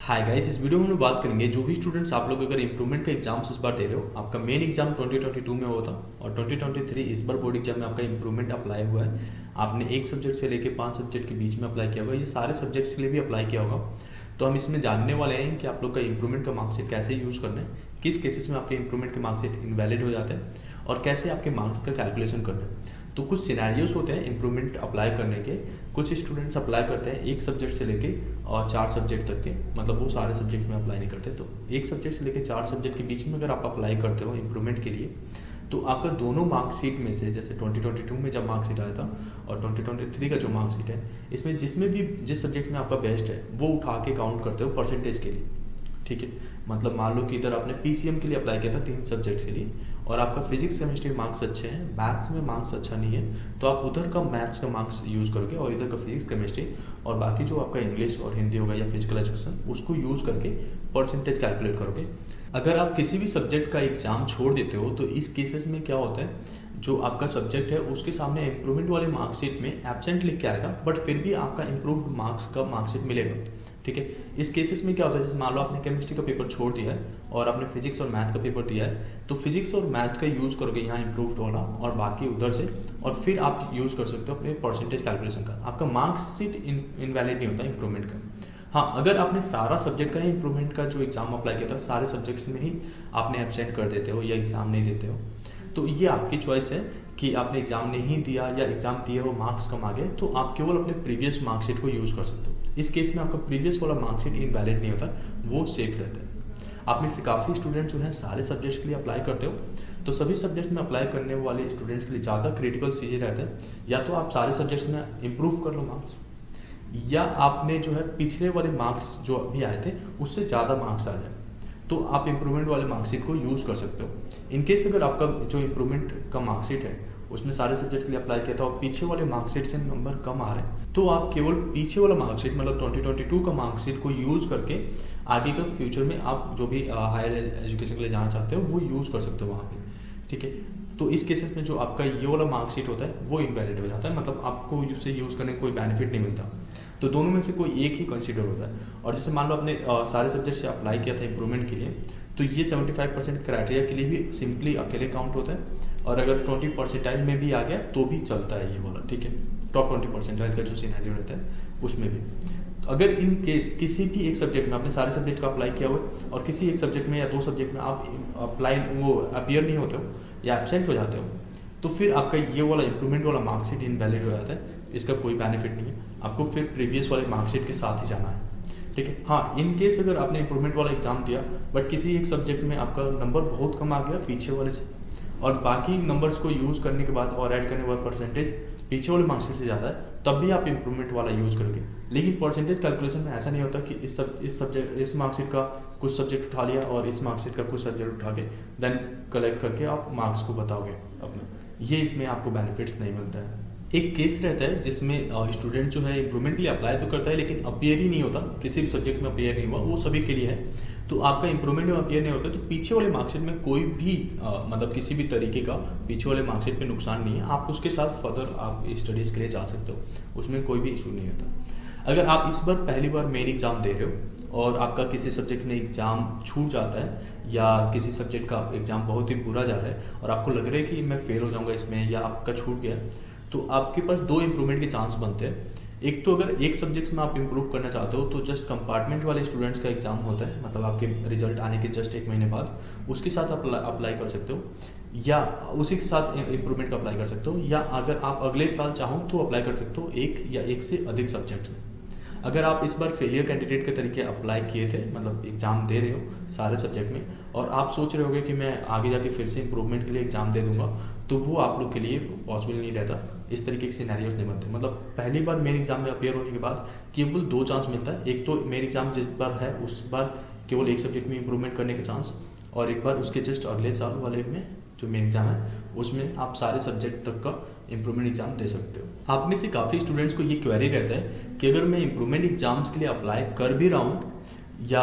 Hi guys, इस video में हम लोग बात करेंगे जो भी स्टूडेंट्स आप लोग अगर इंप्रूवमेंट का एग्जाम्स इस बार दे रहे हो। आपका मेन एग्जाम 2022 में हुआ था और 2023 इस बार बोर्ड एग्जाम में आपका इंप्रूवमेंट अप्लाई हुआ है। आपने एक सब्जेक्ट से लेके 5 सब्जेक्ट के बीच में अप्लाई किया होगा, ये सारे सब्जेक्ट्स के लिए भी अप्लाई किया होगा। तो हम इसमें जानने वाले हैं कि आप लोग का इंप्रूवमेंट का मार्कशीट कैसे यूज़ करना है, किस केसेस में आपके इंप्रूवमेंट के मार्कशीट इनवैलिड हो जाते हैं और कैसे आपके मार्क्स का कैलकुलेशन करना है। तो कुछ सिनेरियोस होते हैं इंप्रूवमेंट अप्लाई करने के। कुछ स्टूडेंट्स अप्लाई करते हैं एक सब्जेक्ट से लेके और 4 सब्जेक्ट तक के, मतलब वो सारे सब्जेक्ट में अप्लाई नहीं करते। तो एक सब्जेक्ट से लेके 4 सब्जेक्ट के बीच में अगर आप अप्लाई करते हो इंप्रूवमेंट के लिए, तो आपका दोनों मार्कशीट में से, जैसे 2022 में जब मार्कशीट आया था और 2023 का जो मार्कशीट है, इसमें जिसमें भी जिस सब्जेक्ट में आपका बेस्ट है वो उठा के काउंट करते हो परसेंटेज के लिए। ठीक है, मतलब मान लो कि इधर आपने पीसीएम के लिए अप्लाई किया था 3 सब्जेक्ट के लिए और आपका फिजिक्स केमिस्ट्री मार्क्स अच्छे हैं, मैथ्स में मार्क्स अच्छा नहीं है, तो आप उधर का मैथ्स का मार्क्स यूज़ करोगे और इधर का फिजिक्स केमिस्ट्री और बाकी जो आपका इंग्लिश और हिंदी होगा या फिजिकल एजुकेशन उसको यूज़ करके परसेंटेज कैलकुलेट करोगे। अगर आप किसी भी सब्जेक्ट का एग्जाम छोड़ देते हो तो इस केसेस में क्या होता है, जो आपका सब्जेक्ट है उसके सामने इम्प्रूवमेंट वाले मार्कशीट में एब्सेंट लिख के आएगा, बट फिर भी आपका इम्प्रूव्ड मार्क्स का मार्कशीट मिलेगा। ठीक है, इस केसेस में क्या होता है, जैसे मान लो आपने केमिस्ट्री का पेपर छोड़ दिया है और आपने फिजिक्स और मैथ का पेपर दिया है, तो फिजिक्स और मैथ का यूज़ करोगे यहाँ इम्प्रूव्ड वाला और बाकी उधर से, और फिर आप यूज़ कर सकते हो अपने परसेंटेज कैलकुलेशन का। आपका मार्क्सशीट इनवैलिड नहीं होता इम्प्रूवमेंट का। हाँ, अगर आपने सारा सब्जेक्ट का ही इंप्रूवमेंट का जो एग्जाम अप्लाई किया था सारे सब्जेक्ट्स में ही आपने एब्सेंट कर देते हो या एग्जाम नहीं देते हो, तो ये आपकी चॉइस है कि आपने एग्जाम नहीं दिया या एग्जाम दिए हो मार्क्स कम आ गए, तो आप केवल अपने प्रीवियस मार्कशीट को यूज़ कर सकते हो। इस केस में आपका प्रीवियस वाला मार्कशीट इनवैलिड नहीं होता, वो सेफ रहता है। आप में से काफ़ी स्टूडेंट जो हैं सारे सब्जेक्ट्स के लिए अप्लाई करते हो, तो सभी सब्जेक्ट्स में अप्लाई करने वाले स्टूडेंट्स के लिए ज़्यादा क्रिटिकल चीज़ें रहते हैं, या तो आप सारे सब्जेक्ट्स में इम्प्रूव कर लो मार्क्स, या आपने जो है पिछले वाले मार्क्स जो अभी आए थे उससे ज़्यादा मार्क्स आ जाए, तो आप इम्प्रूवमेंट वाले मार्कशीट को यूज़ कर सकते हो। इनकेस अगर आपका जो इम्प्रूवमेंट का मार्कशीट है उसमें सारे सब्जेक्ट के लिए अप्लाई किया था और पीछे वाले मार्कशीट से नंबर कम आ रहे हैं, तो आप केवल पीछे वाला मार्कशीट मतलब 2022 का मार्कशीट को यूज़ करके आगे का फ्यूचर में आप जो भी हायर एजुकेशन के लिए जाना चाहते हो वो यूज़ कर सकते हो वहाँ पे। ठीक है, तो इस केसेस में जो आपका ये वाला मार्कशीट होता है वो इनवैलिड हो जाता है, मतलब आपको उसे यूज़ करने का कोई बेनिफिट नहीं मिलता। तो दोनों में से कोई एक ही कंसिडर होता है। और जैसे मान लो आपने सारे सब्जेक्ट से अप्लाई किया था इंप्रूवमेंट के लिए, तो ये 75% क्राइटेरिया के लिए भी सिंपली अकेले काउंट होता है, और अगर 20 परसेंटाइल में भी आ गया तो भी चलता है ये वाला। ठीक है, टॉप 20 परसेंटाइल का जो सिनेरियो रहता है उसमें भी। तो अगर इन केस किसी भी एक सब्जेक्ट में आपने सारे सब्जेक्ट का अप्लाई किया हुआ है और किसी एक सब्जेक्ट में या 2 सब्जेक्ट में आप अप्लाई वो अपीयर नहीं होते हो या एब्सेंट हो जाते हो, तो फिर आपका ये वाला इंप्रूवमेंट वाला मार्कशीट इनवैलिड हो जाता है। इसका कोई बेनिफिट नहीं है, आपको फिर प्रीवियस वाले मार्कशीट के साथ ही जाना है। ठीक है, हाँ, इन केस अगर आपने इंप्रूवमेंट वाला एग्जाम दिया बट किसी एक सब्जेक्ट में आपका नंबर बहुत कम आ गया पीछे वाले से, और बाकी नंबर्स को यूज़ करने के बाद और ऐड करने के बाद परसेंटेज पीछे वाले मार्कशीट से ज़्यादा है, तब भी आप इंप्रूवमेंट वाला यूज़ करोगे। लेकिन परसेंटेज कैलकुलेशन में ऐसा नहीं होता कि इस मार्कशीट का कुछ सब्जेक्ट उठा लिया और इस मार्कशीट का कुछ सब्जेक्ट उठा के देन कलेक्ट करके आप मार्क्स को बताओगे अपना, ये इसमें आपको बेनिफिट्स नहीं मिलता है। एक केस रहता है जिसमें स्टूडेंट जो है इंप्रूवमेंट के लिए अप्लाई तो करता है लेकिन अपियर ही नहीं होता, किसी भी सब्जेक्ट में अपियर नहीं हुआ, वो सभी के लिए है। तो आपका इंप्रूवमेंट में अपियर नहीं होता तो पीछे वाले मार्कशीट में कोई भी मतलब किसी भी तरीके का पीछे वाले मार्कशीट में नुकसान नहीं है, आप उसके साथ फर्दर आप स्टडीज़ के लिए जा सकते हो, उसमें कोई भी इशू नहीं होता। अगर आप इस बार पहली बार मेन एग्जाम दे रहे हो और आपका किसी सब्जेक्ट में एग्जाम छूट जाता है या किसी सब्जेक्ट का एग्जाम बहुत ही बुरा जा रहा है और आपको लग रहा है कि मैं फेल हो जाऊंगा इसमें या आपका छूट गया, तो आपके पास 2 इंप्रूवमेंट के चांस बनते हैं। एक तो अगर एक सब्जेक्ट में आप इंप्रूव करना चाहते हो तो जस्ट कंपार्टमेंट वाले स्टूडेंट्स का एग्जाम होता है, मतलब आपके रिजल्ट आने के जस्ट 1 महीने बाद उसके साथ अप्लाई कर सकते हो, या उसी के साथ इंप्रूवमेंट का अप्लाई कर सकते हो, या अगर आप अगले साल चाहो तो अप्लाई कर सकते हो एक या एक से अधिक सब्जेक्ट्स में। अगर आप इस बार फेलियर कैंडिडेट के तरीके अप्लाई किए थे, मतलब एग्जाम दे रहे हो सारे सब्जेक्ट में और आप सोच रहे होगे कि मैं आगे जाके फिर से इंप्रूवमेंट के लिए एग्जाम दे दूंगा, तो वो आप लोग के लिए पॉसिबल नहीं रहता। इस तरीके के सिनेरियोज नहीं बनते, मतलब पहली बार मेन एग्जाम में अपियर होने के बाद केवल 2 चांस मिलता है। एक तो मेन एग्जाम जिस बार है उस बार केवल एक सब्जेक्ट में इंप्रूवमेंट करने के चांस, और एक बार उसके जस्ट अगले साल वाले में जो मेन एग्जाम है उसमें आप सारे सब्जेक्ट तक का इंप्रूवमेंट एग्जाम दे सकते हो। आप में से काफ़ी स्टूडेंट्स को ये क्वेरी रहता है कि अगर मैं इंप्रूवमेंट एग्जाम्स के लिए अप्लाई कर भी रहा हूँ या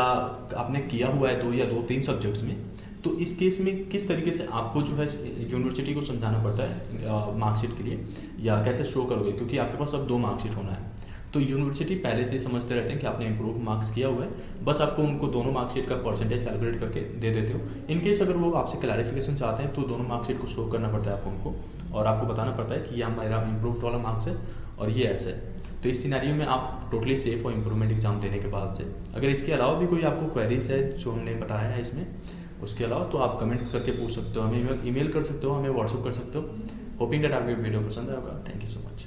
आपने किया हुआ है 2 या 2-3 सब्जेक्ट्स में, तो इस केस में किस तरीके से आपको जो है यूनिवर्सिटी को समझाना पड़ता है मार्कशीट के लिए, या कैसे शो करोगे, क्योंकि आपके पास अब 2 मार्कशीट होना है। तो यूनिवर्सिटी पहले से ही समझते रहते हैं कि आपने इंप्रूव मार्क्स किया हुआ है, बस आपको उनको दोनों मार्कशीट का परसेंटेज कैलकुलेट करके दे देते हो। इन केस अगर वो आपसे क्लैरिफिकेशन चाहते हैं तो दोनों मार्कशीट को शो करना पड़ता है आपको उनको, और आपको बताना पड़ता है कि यह मेरा इंप्रूव्ड वाला मार्क्स है और ये ऐसा है। तो इस सिनेरियो में आप टोटली सेफ हो इंप्रूवमेंट एग्जाम देने के बाद से। अगर इसके अलावा भी कोई आपको क्वेरीज है जो हमने बताया है इसमें, उसके अलावा तो आप कमेंट करके पूछ सकते हो, हमें ईमेल कर सकते हो, हमें व्हाट्सअप कर सकते हो। होपिंग दैट आपको वीडियो पसंद आएगा। Thank you so much.